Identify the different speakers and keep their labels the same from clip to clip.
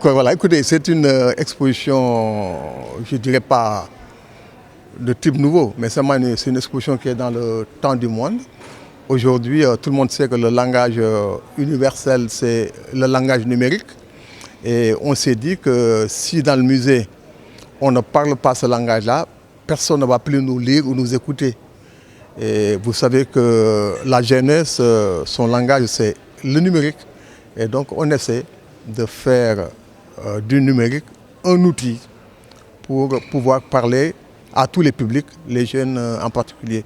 Speaker 1: Donc voilà, écoutez, c'est une exposition, je dirais pas de type nouveau, mais c'est une exposition qui est dans le temps du monde. Aujourd'hui, tout le monde sait que le langage universel, c'est le langage numérique. Et on s'est dit que si dans le musée, on ne parle pas ce langage-là, personne ne va plus nous lire ou nous écouter. Et vous savez que la jeunesse, son langage, c'est le numérique. Et donc, on essaie de faire du numérique un outil pour pouvoir parler à tous les publics, les jeunes en particulier.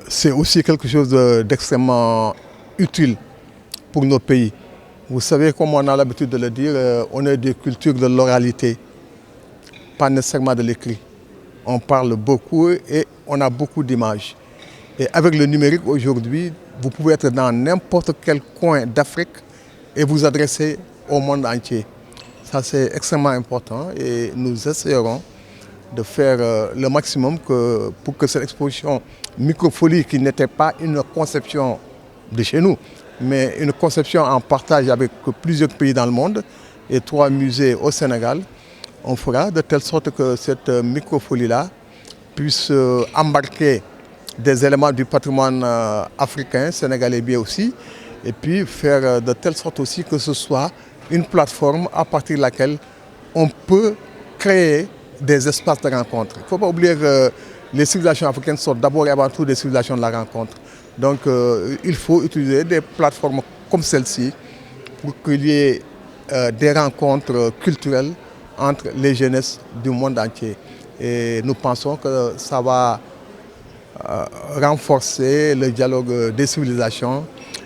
Speaker 1: C'est aussi quelque chose d'extrêmement utile pour nos pays. Vous savez, comme on a l'habitude de le dire, on est des cultures de l'oralité, pas nécessairement de l'écrit. On parle beaucoup et on a beaucoup d'images. Et avec le numérique aujourd'hui, vous pouvez être dans n'importe quel coin d'Afrique et vous adresser au monde entier. Ça, c'est extrêmement important et nous essaierons de faire le maximum pour que cette exposition Microfolie, qui n'était pas une conception de chez nous, mais une conception en partage avec plusieurs pays dans le monde et 3 musées au Sénégal, on fera de telle sorte que cette microfolie-là puisse embarquer des éléments du patrimoine africain, sénégalais bien aussi, et puis faire de telle sorte aussi que ce soit une plateforme à partir de laquelle on peut créer des espaces de rencontre. Il ne faut pas oublier que les civilisations africaines sont d'abord et avant tout des civilisations de la rencontre. Donc il faut utiliser des plateformes comme celle-ci pour qu'il y ait des rencontres culturelles entre les jeunesses du monde entier. Et nous pensons que ça va renforcer le dialogue des civilisations,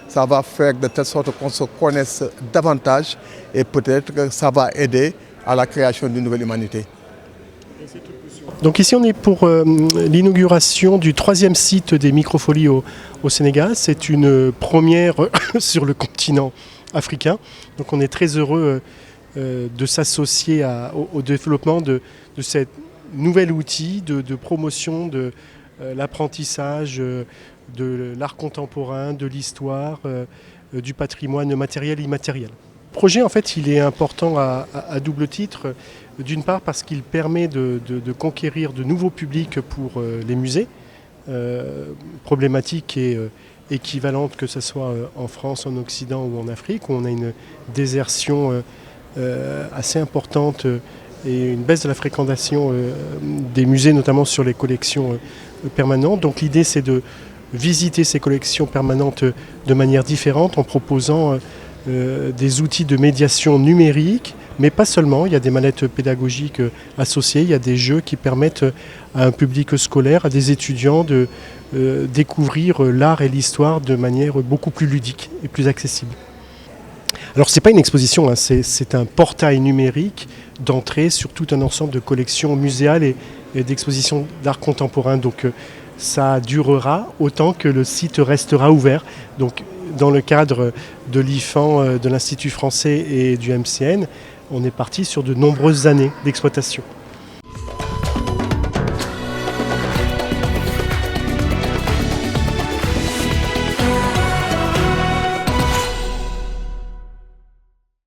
Speaker 1: ça va faire de telle sorte qu'on se connaisse davantage et peut-être que ça va aider à la création d'une nouvelle humanité.
Speaker 2: Donc ici on est pour l'inauguration du 3e site des Microfolies au Sénégal. C'est une première sur le continent africain. Donc on est très heureux de s'associer au développement de ce nouvel outil de promotion de l'apprentissage de l'art contemporain, de l'histoire, du patrimoine matériel et immatériel. Le projet, en fait, il est important à double titre. D'une part, parce qu'il permet de conquérir de nouveaux publics pour les musées, problématique et équivalente que ce soit en France, en Occident ou en Afrique, où on a une désertion assez importante et une baisse de la fréquentation des musées, notamment sur les collections permanentes. Donc l'idée, c'est de visiter ces collections permanentes de manière différente en proposant des outils de médiation numérique, mais pas seulement. Il y a des manettes pédagogiques associées, il y a des jeux qui permettent à un public scolaire, à des étudiants de découvrir l'art et l'histoire de manière beaucoup plus ludique et plus accessible. Alors c'est pas une exposition, hein, c'est un portail numérique d'entrée sur tout un ensemble de collections muséales et d'expositions d'art contemporain. Donc ça durera autant que le site restera ouvert. Donc dans le cadre de l'IFAN, de l'Institut français et du MCN, on est parti sur de nombreuses années d'exploitation.